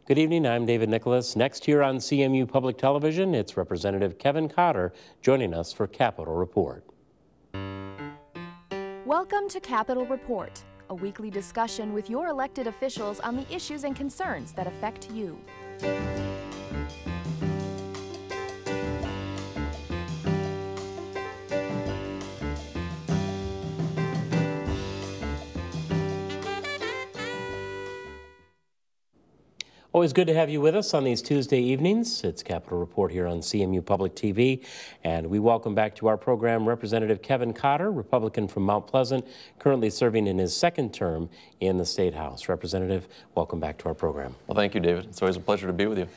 Good evening, I'm David Nicholas. Next here on CMU Public Television, it's Representative Kevin Cotter joining us for Capitol Report. Welcome to Capitol Report, a weekly discussion with your elected officials on the issues and concerns that affect you. Always good to have you with us on these Tuesday evenings. It's Capitol Report here on CMU Public TV, and we welcome back to our program Representative Kevin Cotter, Republican from Mount Pleasant, currently serving in his second term in the State House. Representative, welcome back to our program. Well, thank you, David. It's always a pleasure to be with you.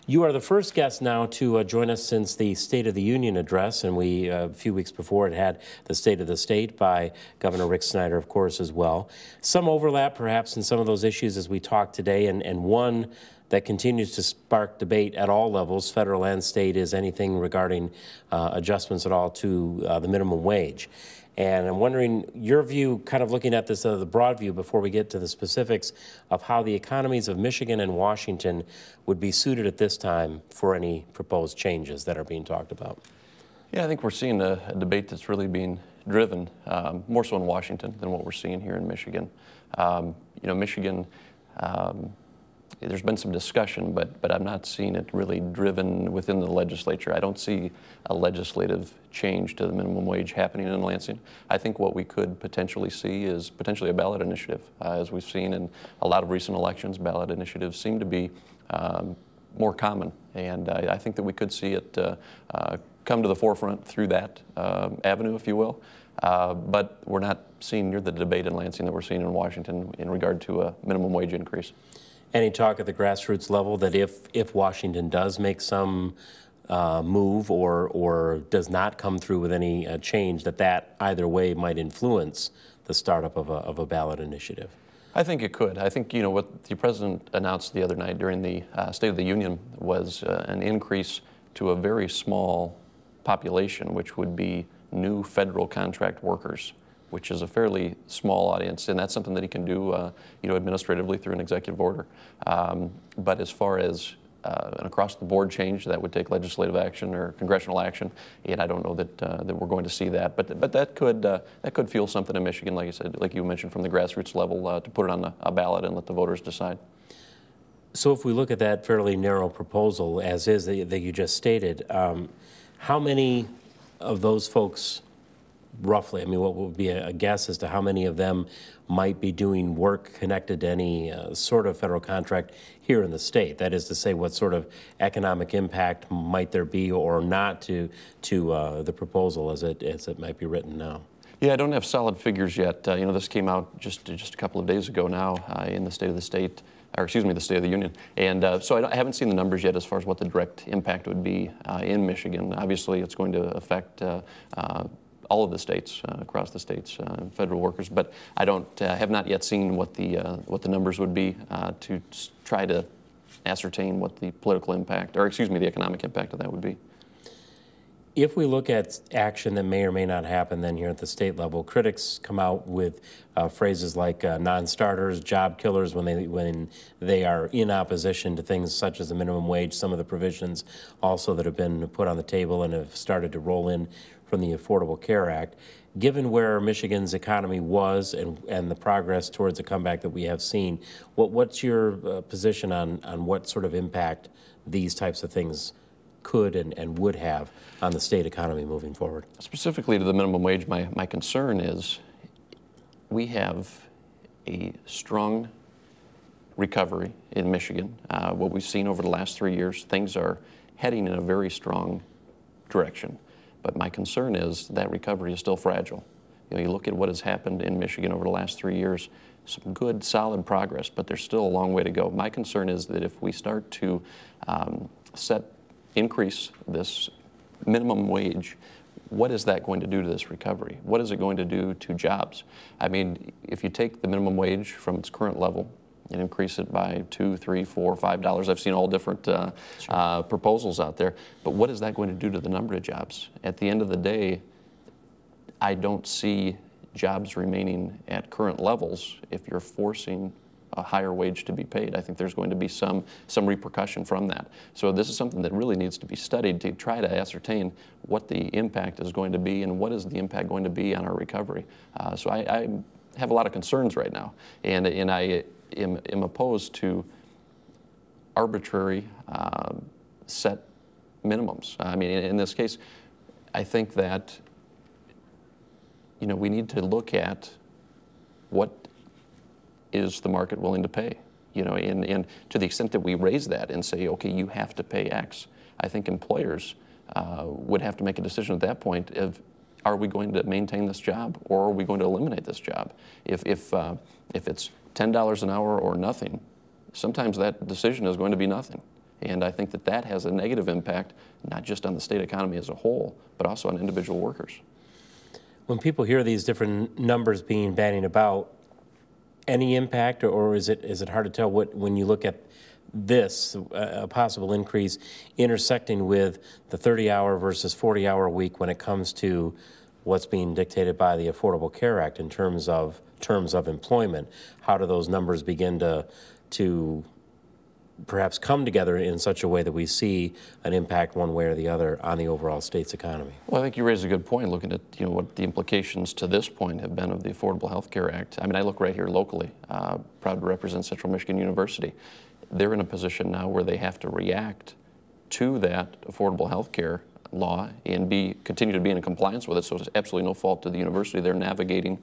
You are the first guest now to join us since the State of the Union address, and we, a few weeks before it, had the State of the State by Governor Rick Snyder, of course, as well. Some overlap, perhaps, in some of those issues as we talk today, and one that continues to spark debate at all levels, federal and state, is anything regarding adjustments at all to the minimum wage. And I'm wondering your view, kind of looking at this, the broad view, before we get to the specifics of how the economies of Michigan and Washington would be suited at this time for any proposed changes that are being talked about. Yeah, I think we're seeing a debate that's really being driven more so in Washington than what we're seeing here in Michigan. Michigan, there's been some discussion, but I'm not seeing it really driven within the legislature. I don't see a legislative change to the minimum wage happening in Lansing. I think what we could potentially see is potentially a ballot initiative. As we've seen in a lot of recent elections, ballot initiatives seem to be more common, and I think that we could see it come to the forefront through that avenue, if you will. But we're not seeing near the debate in Lansing that we're seeing in Washington in regard to a minimum wage increase. Any talk at the grassroots level that if Washington does make some move or does not come through with any change, that either way might influence the startup of a ballot initiative? I think it could. I think, what the president announced the other night during the State of the Union was an increase to a very small population, which would be new federal contract workers, which is a fairly small audience, and that's something that he can do, administratively through an executive order. But as far as an across-the-board change, that would take legislative action or congressional action, and I don't know that we're going to see that. But that could fuel something in Michigan, like you said, like you mentioned, from the grassroots level, to put it on a ballot and let the voters decide. So if we look at that fairly narrow proposal, as is that you just stated, how many of those folks, roughly, I mean, what would be a guess as to how many of them might be doing work connected to any sort of federal contract here in the state? That is to say, what sort of economic impact might there be or not to the proposal as it might be written now? Yeah, I don't have solid figures yet. This came out just a couple of days ago now in the State of the State, or excuse me, the State of the Union. And so I haven't seen the numbers yet as far as what the direct impact would be in Michigan. Obviously, it's going to affect all of the states, across the states, federal workers, but I have not yet seen what the numbers would be to try to ascertain what the political impact, or excuse me, the economic impact of that would be. If we look at action that may or may not happen then here at the state level, critics come out with phrases like non-starters, job killers when they are in opposition to things such as the minimum wage, some of the provisions also that have been put on the table and have started to roll in from the Affordable Care Act. Given where Michigan's economy was and the progress towards a comeback that we have seen, what's your position on what sort of impact these types of things could and would have on the state economy moving forward? Specifically to the minimum wage, my concern is we have a strong recovery in Michigan. What we've seen over the last 3 years, things are heading in a very strong direction. But my concern is that recovery is still fragile. You look at what has happened in Michigan over the last 3 years, some good, solid progress, but there's still a long way to go. My concern is that if we start to increase this minimum wage, what is that going to do to this recovery? What is it going to do to jobs? I mean, if you take the minimum wage from its current level and increase it by $2, $3, $4, $5, I've seen all different proposals out there, but what is that going to do to the number of jobs? At the end of the day, I don't see jobs remaining at current levels if you're forcing a higher wage to be paid. I think there's going to be some repercussion from that. So this is something that really needs to be studied to try to ascertain what the impact is going to be and what is the impact going to be on our recovery. So I have a lot of concerns right now, and I am opposed to arbitrary set minimums. I mean, in this case, I think that we need to look at what is the market willing to pay, and to the extent that we raise that and say, okay, you have to pay X, I think employers would have to make a decision at that point of, are we going to maintain this job or are we going to eliminate this job? If it's $10 an hour or nothing, sometimes that decision is going to be nothing. And I think that that has a negative impact, not just on the state economy as a whole, but also on individual workers. When people hear these different numbers being bandied about, any impact, or is it hard to tell when you look at this, a possible increase intersecting with the 30-hour versus 40-hour week when it comes to what's being dictated by the Affordable Care Act in terms of employment? How do those numbers begin to perhaps come together in such a way that we see an impact one way or the other on the overall state's economy? Well, I think you raise a good point looking at what the implications to this point have been of the Affordable Health Care Act. I mean, I look right here locally, proud to represent Central Michigan University. They're in a position now where they have to react to that affordable health care law and continue to be in compliance with it, so it's absolutely no fault to the university. They're navigating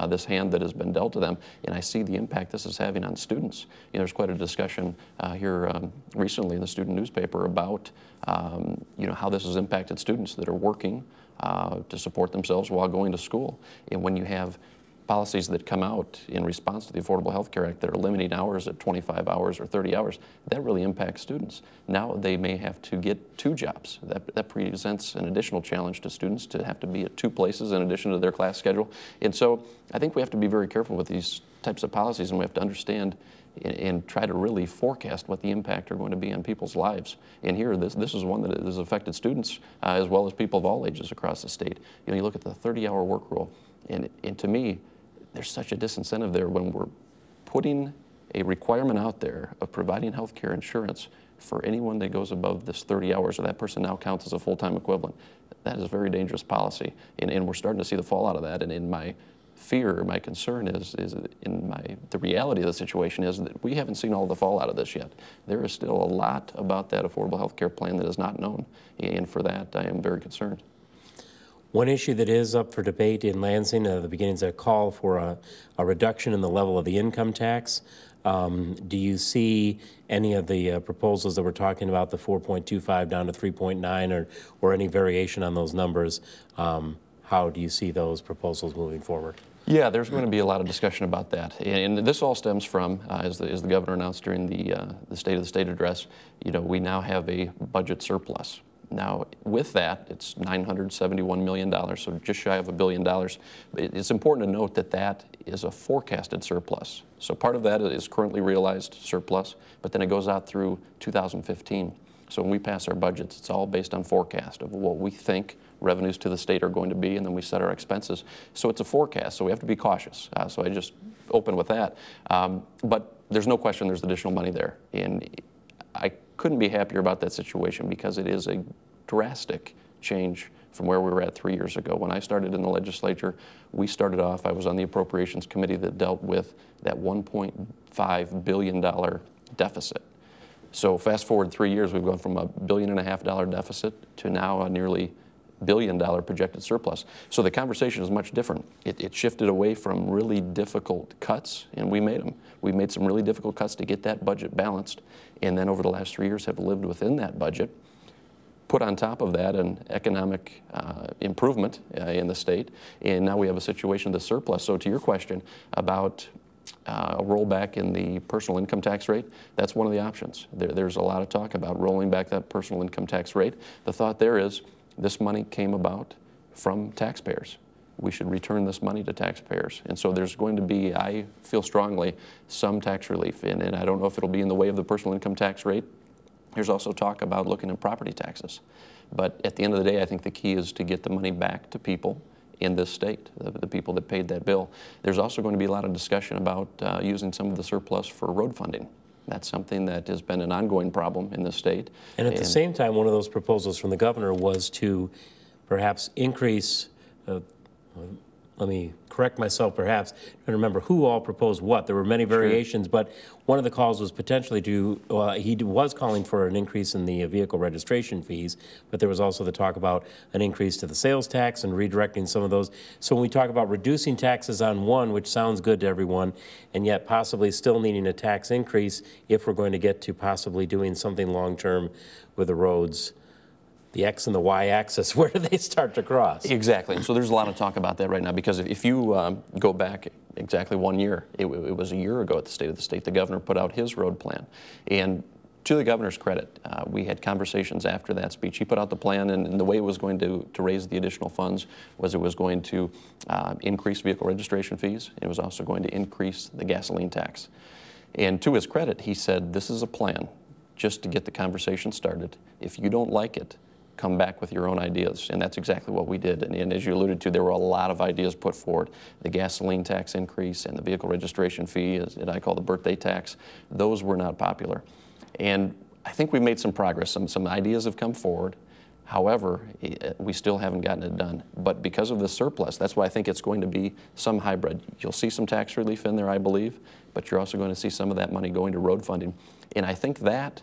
this hand that has been dealt to them, and I see the impact this is having on students. There's quite a discussion here recently in the student newspaper about how this has impacted students that are working to support themselves while going to school. And when you have policies that come out in response to the Affordable Health Care Act that are limiting hours at 25 hours or 30 hours, that really impacts students. Now they may have to get 2 jobs. That presents an additional challenge to students to have to be at 2 places in addition to their class schedule. And so I think we have to be very careful with these types of policies, and we have to understand and try to really forecast what the impact are going to be on people's lives. And here, this is one that has affected students as well as people of all ages across the state. You look at the 30-hour work rule, and to me, there's such a disincentive there when we're putting a requirement out there of providing health care insurance for anyone that goes above this 30 hours, or that person now counts as a full-time equivalent. That is a very dangerous policy, and we're starting to see the fallout of that. And in my fear, my concern the reality of the situation is that we haven't seen all the fallout of this yet. There is still a lot about that affordable health care plan that is not known, and for that I am very concerned. One issue that is up for debate in Lansing, the beginnings of a call for a reduction in the level of the income tax. Do you see any of the proposals that we're talking about, the 4.25 down to 3.9, or any variation on those numbers? How do you see those proposals moving forward? Yeah, there's going to be a lot of discussion about that, and this all stems from, as the governor announced during the State of the State address, we now have a budget surplus. Now, with that, it's $971 million, so just shy of $1 billion. It's important to note that that is a forecasted surplus. So part of that is currently realized surplus, but then it goes out through 2015. So when we pass our budgets, it's all based on forecast of what we think revenues to the state are going to be, and then we set our expenses. So it's a forecast, so we have to be cautious. So I just open with that. But there's no question there's additional money there. And I couldn't be happier about that situation because it is a drastic change from where we were at 3 years ago. When I started in the legislature, we started off, I was on the appropriations committee that dealt with that $1.5 billion deficit. So fast forward 3 years, we've gone from $1.5 billion deficit to now a nearly $1 billion projected surplus. So the conversation is much different. It shifted away from really difficult cuts, and we made them. We made some really difficult cuts to get that budget balanced, and then over the last 3 years have lived within that budget. Put on top of that an economic improvement in the state, and now we have a situation of the surplus. So to your question about a rollback in the personal income tax rate, that's one of the options. There's a lot of talk about rolling back that personal income tax rate. The thought there is this money came about from taxpayers. We should return this money to taxpayers. And so there's going to be, I feel strongly, some tax relief. And I don't know if it'll be in the way of the personal income tax rate. There's also talk about looking at property taxes. But at the end of the day, I think the key is to get the money back to people in this state, the people that paid that bill. There's also going to be a lot of discussion about using some of the surplus for road funding. That's something that has been an ongoing problem in the state. And at the same time, one of those proposals from the governor was to perhaps increase, let me correct myself perhaps, I don't remember who all proposed what. There were many variations, but one of the calls was potentially to, he was calling for an increase in the vehicle registration fees, but there was also the talk about an increase to the sales tax and redirecting some of those. So when we talk about reducing taxes on one, which sounds good to everyone, and yet possibly still needing a tax increase if we're going to get to possibly doing something long-term with the roads, the X and the Y axis, where do they start to cross? Exactly. And so there's a lot of talk about that right now, because if you go back exactly 1 year, it was a year ago at the State of the State, the governor put out his road plan. And to the governor's credit, we had conversations after that speech. He put out the plan, and the way it was going to raise the additional funds was it was going to increase vehicle registration fees. It was also going to increase the gasoline tax. And to his credit, he said, this is a plan just to get the conversation started. If you don't like it, come back with your own ideas. And that's exactly what we did. And as you alluded to, there were a lot of ideas put forward. The gasoline tax increase and the vehicle registration fee, as I call the birthday tax, those were not popular. And I think we've made some progress. Some ideas have come forward. However, we still haven't gotten it done. But because of the surplus, that's why I think it's going to be some hybrid. You'll see some tax relief in there, I believe, but you're also going to see some of that money going to road funding. And I think that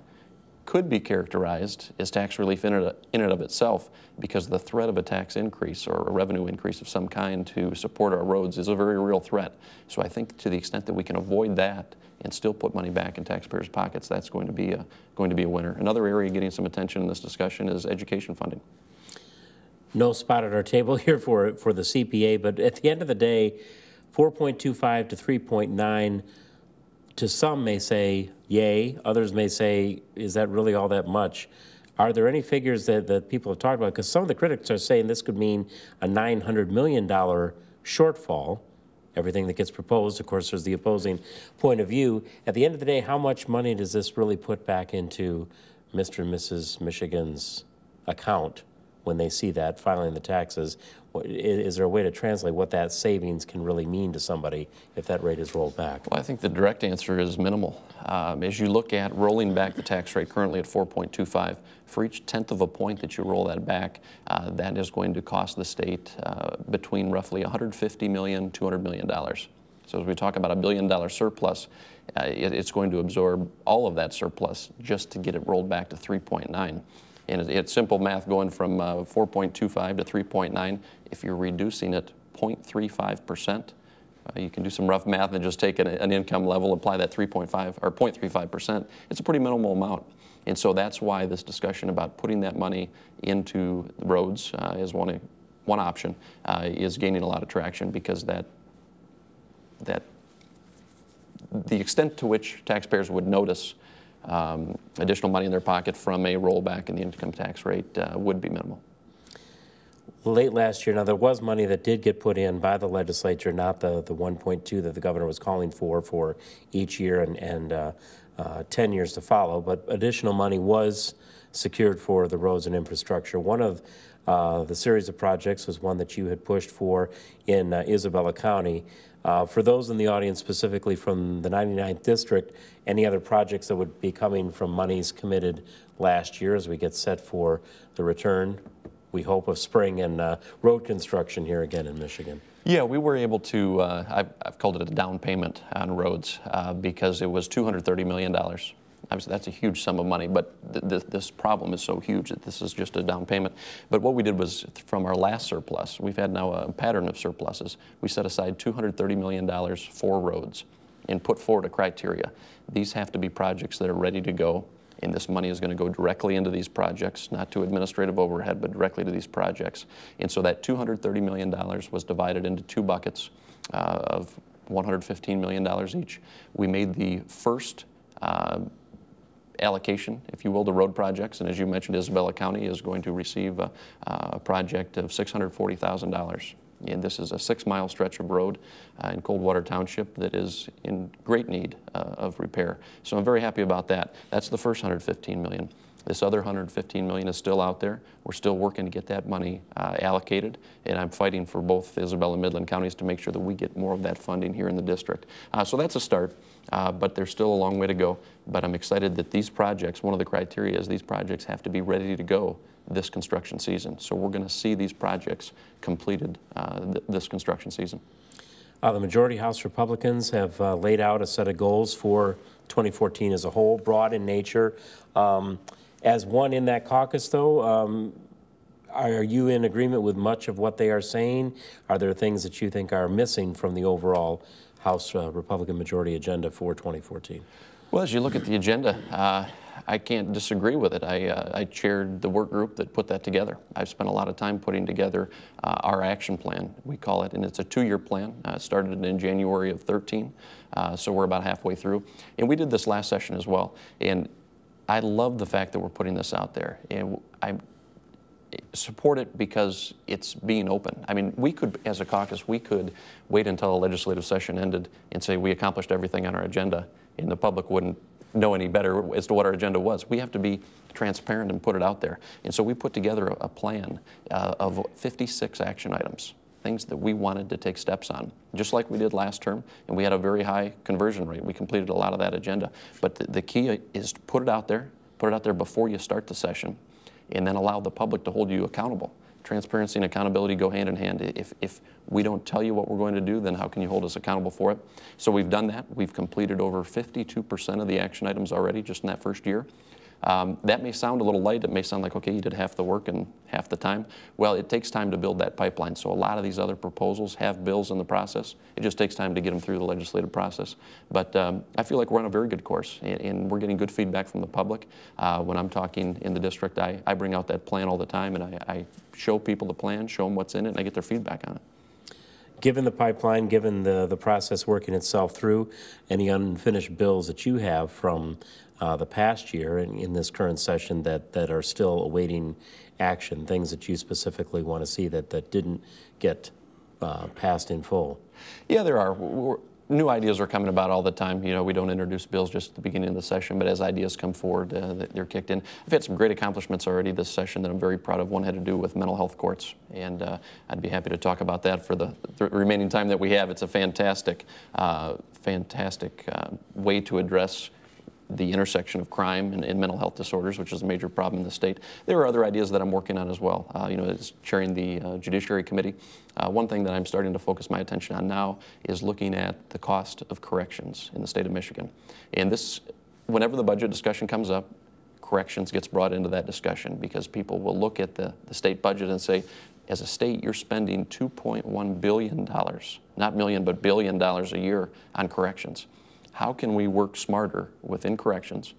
could be characterized as tax relief in and of itself, because the threat of a tax increase or a revenue increase of some kind to support our roads is a very real threat. So I think to the extent that we can avoid that and still put money back in taxpayers' pockets, that's going to be a winner. Another area getting some attention in this discussion is education funding. No spot at our table here for the CPA, but at the end of the day, 4.25 to 3.9, to some may say, yay. Others may say, is that really all that much? Are there any figures that people have talked about? Because some of the critics are saying this could mean a $900 million shortfall, everything that gets proposed. Of course, there's the opposing point of view. At the end of the day, how much money does this really put back into Mr. and Mrs. Michigan's account when they see that, filing the taxes? Is there a way to translate what that savings can really mean to somebody if that rate is rolled back? Well, I think the direct answer is minimal. As you look at rolling back the tax rate currently at 4.25, for each tenth of a point that you roll that back, that is going to cost the state between roughly $150 million, $200 million. So as we talk about $1 billion surplus, it's going to absorb all of that surplus just to get it rolled back to 3.9. And it's simple math going from 4.25 to 3.9. If you're reducing it 0.35%, you can do some rough math and just take an income level, apply that 3.5 or 0.35%. It's a pretty minimal amount. And so that's why this discussion about putting that money into the roads is one option is gaining a lot of traction, because the extent to which taxpayers would notice additional money in their pocket from a rollback in the income tax rate would be minimal. Late last year, now there was money that did get put in by the legislature, not the 1.2 that the governor was calling for each year and 10 years to follow, but additional money was secured for the roads and infrastructure. One of the series of projects was one that you had pushed for in Isabella County. For those in the audience, specifically from the 99th District, any other projects that would be coming from monies committed last year as we get set for the return, we hope, of spring and road construction here again in Michigan? Yeah, we were able to, I've called it a down payment on roads because it was $230 million. Obviously, that's a huge sum of money, but this problem is so huge that this is just a down payment. But what we did was, from our last surplus, we've had now a pattern of surpluses, we set aside $230 million for roads and put forward a criteria. These have to be projects that are ready to go, and this money is going to go directly into these projects, not to administrative overhead, but directly to these projects. And so that $230 million was divided into two buckets of $115 million each. We made the first allocation, if you will, to road projects, and as you mentioned, Isabella County is going to receive a project of $640,000. And this is a 6-mile stretch of road in Coldwater Township that is in great need of repair. So I'm very happy about that. That's the first $115 million. This other $115 million is still out there. We're still working to get that money allocated, and I'm fighting for both Isabel and Midland counties to make sure that we get more of that funding here in the district. So that's a start, but there's still a long way to go. But I'm excited that these projects, one of the criteria is these projects have to be ready to go this construction season. So we're going to see these projects completed this construction season. The majority House Republicans have laid out a set of goals for 2014 as a whole, broad in nature. As one in that caucus, though, are you in agreement with much of what they are saying? Are there things that you think are missing from the overall House Republican majority agenda for 2014? Well, as you look at the agenda, I can't disagree with it. I chaired the work group that put that together. I've spent a lot of time putting together our action plan, we call it, and it's a 2-year plan. It started in January of 13, so we're about halfway through. And we did this last session as well. And I love the fact that we're putting this out there. And I support it because it's being open. I mean, we could, as a caucus, we could wait until the legislative session ended and say we accomplished everything on our agenda, and the public wouldn't know any better as to what our agenda was. We have to be transparent and put it out there. And so we put together a plan of 56 action items, things that we wanted to take steps on, just like we did last term, and we had a very high conversion rate. We completed a lot of that agenda. But the key is to put it out there before you start the session, and then allow the public to hold you accountable. Transparency and accountability go hand in hand. If we don't tell you what we're going to do, then how can you hold us accountable for it? So we've done that. We've completed over 52% of the action items already just in that first year. That may sound a little light. It may sound like, okay, you did half the work in half the time. Well, it takes time to build that pipeline. So a lot of these other proposals have bills in the process. It just takes time to get them through the legislative process. But I feel like we're on a very good course, and we're getting good feedback from the public. When I'm talking in the district, I bring out that plan all the time, and I show people the plan, show them what's in it, and I get their feedback on it. Given the pipeline, given the process working itself through, any unfinished bills that you have from the past year and in this current session that are still awaiting action, things that you specifically want to see that didn't get passed in full? Yeah, there are. New ideas are coming about all the time. You know, we don't introduce bills just at the beginning of the session, but as ideas come forward, they're kicked in. I've had some great accomplishments already this session that I'm very proud of. One had to do with mental health courts, and I'd be happy to talk about that for the remaining time that we have. It's a fantastic way to address the intersection of crime and mental health disorders, which is a major problem in the state. There are other ideas that I'm working on as well. You know, as chairing the Judiciary Committee, one thing that I'm starting to focus my attention on now is looking at the cost of corrections in the state of Michigan. And this, whenever the budget discussion comes up, corrections gets brought into that discussion because people will look at the state budget and say, as a state, you're spending $2.1 billion, not million, but $1 billion a year on corrections. How can we work smarter within corrections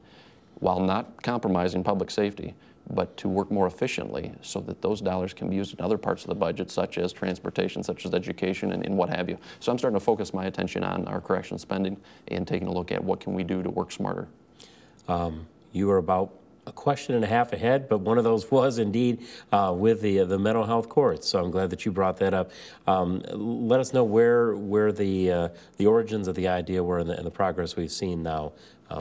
while not compromising public safety, but to work more efficiently so that those dollars can be used in other parts of the budget, such as transportation, such as education, and what have you. So I'm starting to focus my attention on our correction spending and taking a look at what can we do to work smarter. You were about a question and a half ahead, but one of those was indeed with the mental health courts. So I'm glad that you brought that up. Let us know where the origins of the idea were and the progress we've seen now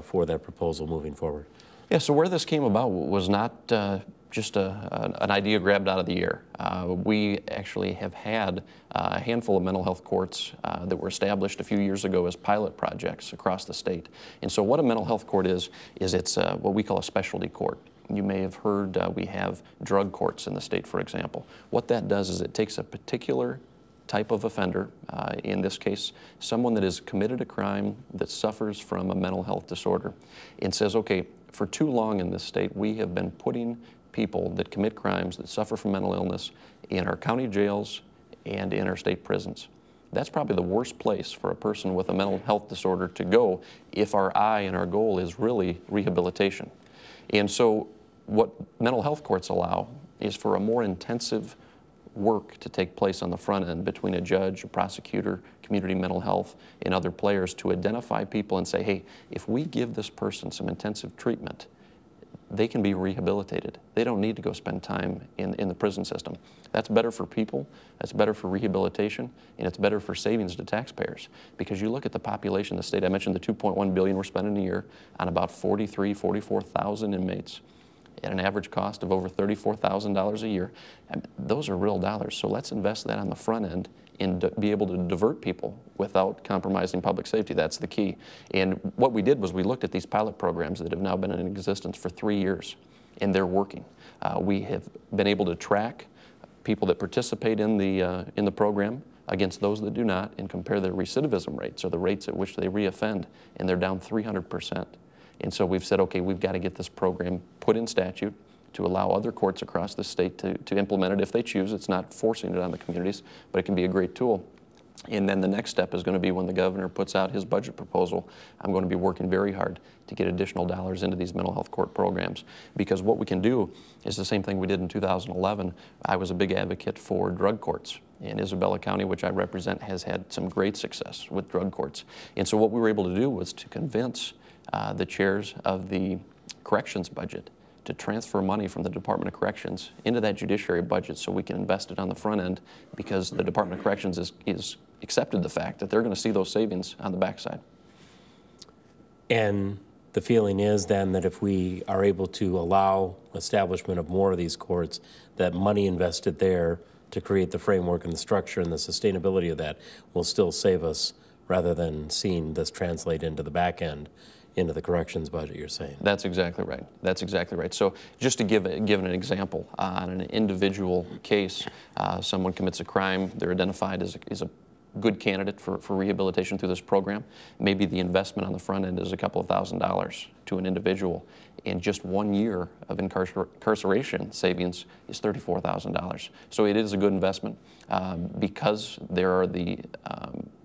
for that proposal moving forward. Yeah, so where this came about was not just an idea grabbed out of the air. We actually have had a handful of mental health courts that were established a few years ago as pilot projects across the state. And so what a mental health court is it's what we call a specialty court. You may have heard we have drug courts in the state, for example. What that does is it takes a particular type of offender, in this case, someone that has committed a crime that suffers from a mental health disorder, and says, okay, for too long in this state, we have been putting people that commit crimes, that suffer from mental illness, in our county jails and in our state prisons. That's probably the worst place for a person with a mental health disorder to go if our eye and our goal is really rehabilitation. And so what mental health courts allow is for a more intensive work to take place on the front end between a judge, a prosecutor, community mental health, and other players to identify people and say, hey, if we give this person some intensive treatment, they can be rehabilitated. They don't need to go spend time in the prison system. That's better for people, that's better for rehabilitation, and it's better for savings to taxpayers. Because you look at the population of the state, I mentioned the $2.1 billion we're spending a year on about 44,000 inmates. at an average cost of over $34,000 a year. And those are real dollars, so let's invest that on the front end and be able to divert people without compromising public safety. That's the key. And what we did was we looked at these pilot programs that have now been in existence for 3 years, and they're working. We have been able to track people that participate in the program against those that do not and compare their recidivism rates, or the rates at which they reoffend, and they're down 300%. And so we've said, okay, we've got to get this program put in statute to allow other courts across the state to implement it if they choose. It's not forcing it on the communities, but it can be a great tool. And then the next step is going to be when the governor puts out his budget proposal, I'm going to be working very hard to get additional dollars into these mental health court programs. Because what we can do is the same thing we did in 2011. I was a big advocate for drug courts. And Isabella County, which I represent, has had some great success with drug courts. And so what we were able to do was to convince the chairs of the corrections budget to transfer money from the Department of Corrections into that judiciary budget so we can invest it on the front end, because the Department of Corrections is accepted the fact that they're going to see those savings on the backside. And the feeling is then that if we are able to allow establishment of more of these courts, that money invested there to create the framework and the structure and the sustainability of that will still save us, rather than seeing this translate into the back end, into the corrections budget, you're saying. That's exactly right. That's exactly right. So just to give an example, on an individual case, someone commits a crime, they're identified as a good candidate for rehabilitation through this program. Maybe the investment on the front end is a couple of $1,000s to an individual, and just 1 year of incarceration savings is $34,000. So it is a good investment because there are the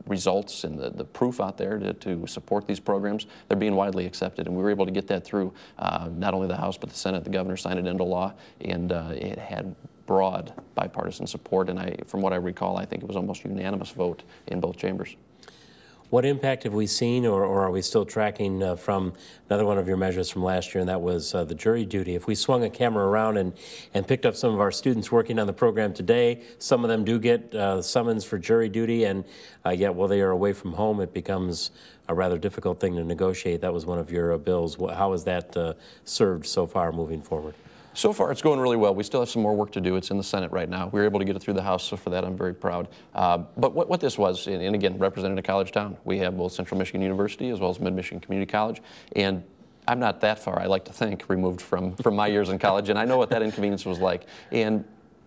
results and the proof out there to support these programs. They're being widely accepted, and we were able to get that through not only the House but the Senate. The governor signed it into law, and it had broad bipartisan support, and from what I recall, I think it was almost unanimous vote in both chambers. What impact have we seen, or are we still tracking from another one of your measures from last year, and that was the jury duty? If we swung a camera around and picked up some of our students working on the program today, some of them do get summons for jury duty, and yet while they are away from home, it becomes a rather difficult thing to negotiate. That was one of your bills. How has that served so far moving forward? So far, it's going really well. We still have some more work to do. It's in the Senate right now. We were able to get it through the House, so for that, I'm very proud. But what this was, and again, representing a college town, we have both Central Michigan University as well as Mid-Michigan Community College, and I'm not that far, I like to think, removed from my years in college, and I know what that inconvenience was like. And,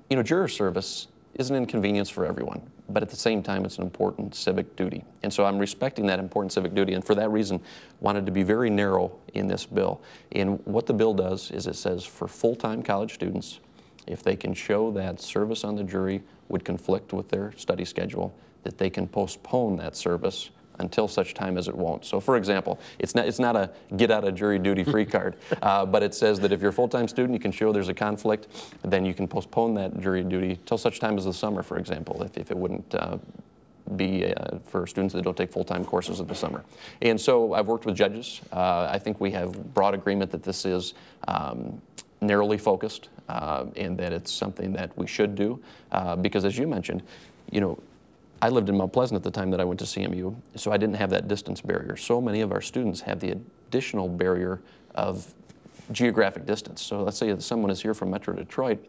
you know, juror service is an inconvenience for everyone, but at the same time, it's an important civic duty. And so I'm respecting that important civic duty, and for that reason, wanted to be very narrow in this bill. And what the bill does is it says for full-time college students, if they can show that service on the jury would conflict with their study schedule, that they can postpone that service until such time as it won't. So for example, it's not a get out of jury duty free card, but it says that if you're a full-time student, you can show there's a conflict, then you can postpone that jury duty till such time as the summer, for example, if it wouldn't be for students that don't take full-time courses in the summer. And so I've worked with judges. I think we have broad agreement that this is narrowly focused and that it's something that we should do because, as you mentioned, you know, I lived in Mount Pleasant at the time that I went to CMU, so I didn't have that distance barrier. So many of our students have the additional barrier of geographic distance. So let's say that someone is here from Metro Detroit.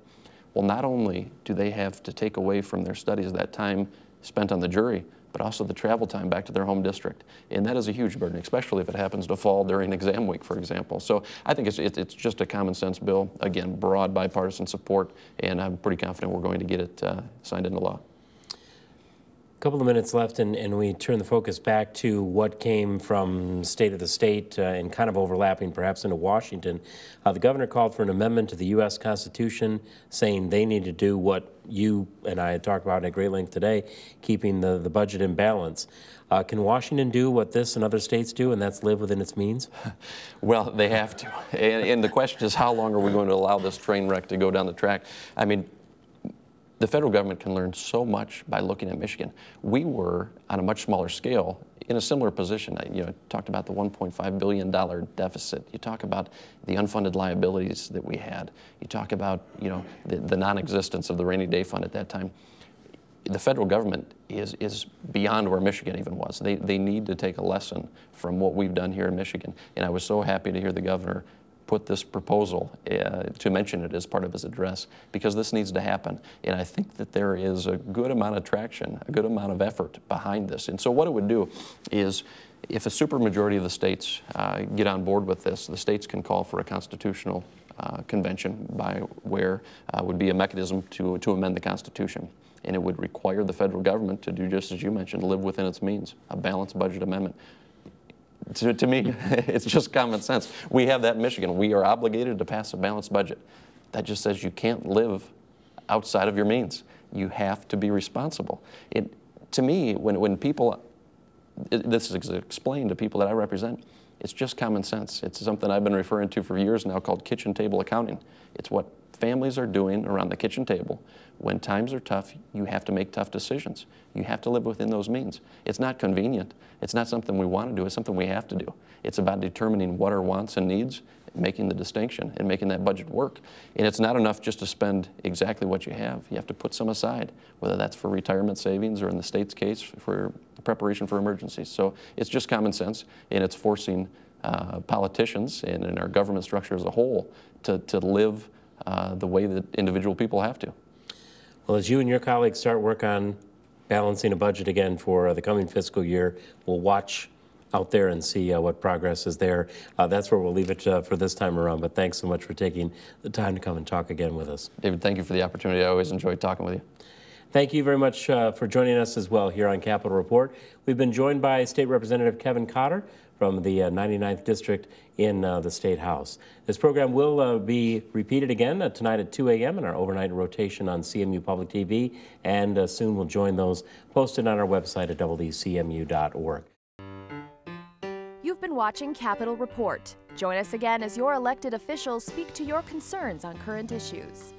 Well, not only do they have to take away from their studies that time spent on the jury, but also the travel time back to their home district. And that is a huge burden, especially if it happens to fall during exam week, for example. So I think it's just a common sense bill. Again, broad bipartisan support, and I'm pretty confident we're going to get it signed into law. Couple of minutes left, and we turn the focus back to what came from state of the state and kind of overlapping perhaps into Washington. The governor called for an amendment to the U.S. Constitution saying they need to do what you and I had talked about at great length today, keeping the budget in balance. Can Washington do what this and other states do, and that's live within its means? Well, they have to. And the question is, how long are we going to allow this train wreck to go down the track? I mean, the federal government can learn so much by looking at Michigan. We were, on a much smaller scale, in a similar position. You know, talked about the $1.5 billion deficit. You talk about the unfunded liabilities that we had. You talk about, you know, the non-existence of the rainy day fund at that time. The federal government is beyond where Michigan even was. They need to take a lesson from what we've done here in Michigan. And I was so happy to hear the governor put this proposal to mention it as part of his address, because this needs to happen. And I think that there is a good amount of traction, a good amount of effort behind this. And so what it would do is, if a supermajority of the states get on board with this, the states can call for a constitutional convention by where would be a mechanism to amend the Constitution. And it would require the federal government to do just as you mentioned, live within its means, a balanced budget amendment. To me, it's just common sense. We have that in Michigan. We are obligated to pass a balanced budget. That just says you can't live outside of your means. You have to be responsible. To me, when people, this is explained to people that I represent, it's just common sense. It's something I've been referring to for years now called kitchen table accounting. It's what families are doing around the kitchen table. When times are tough, you have to make tough decisions. You have to live within those means. It's not convenient. It's not something we want to do. It's something we have to do. It's about determining what our wants and needs, making the distinction, and making that budget work. And it's not enough just to spend exactly what you have. You have to put some aside, whether that's for retirement savings or, in the state's case, for preparation for emergencies. So it's just common sense, and it's forcing politicians and our government structure as a whole to live the way that individual people have to. Well, as you and your colleagues start work on balancing a budget again for the coming fiscal year, we'll watch out there and see what progress is there. That's where we'll leave it for this time around, but thanks so much for taking the time to come and talk again with us. David, thank you for the opportunity. I always enjoy talking with you. Thank you very much for joining us as well here on Capitol Report. We've been joined by State Representative Kevin Cotter from the 99th District in the State House. This program will be repeated again tonight at 2 a.m. in our overnight rotation on CMU Public TV, and soon we'll join those posted on our website at WCMU.org. You've been watching Capitol Report. Join us again as your elected officials speak to your concerns on current issues.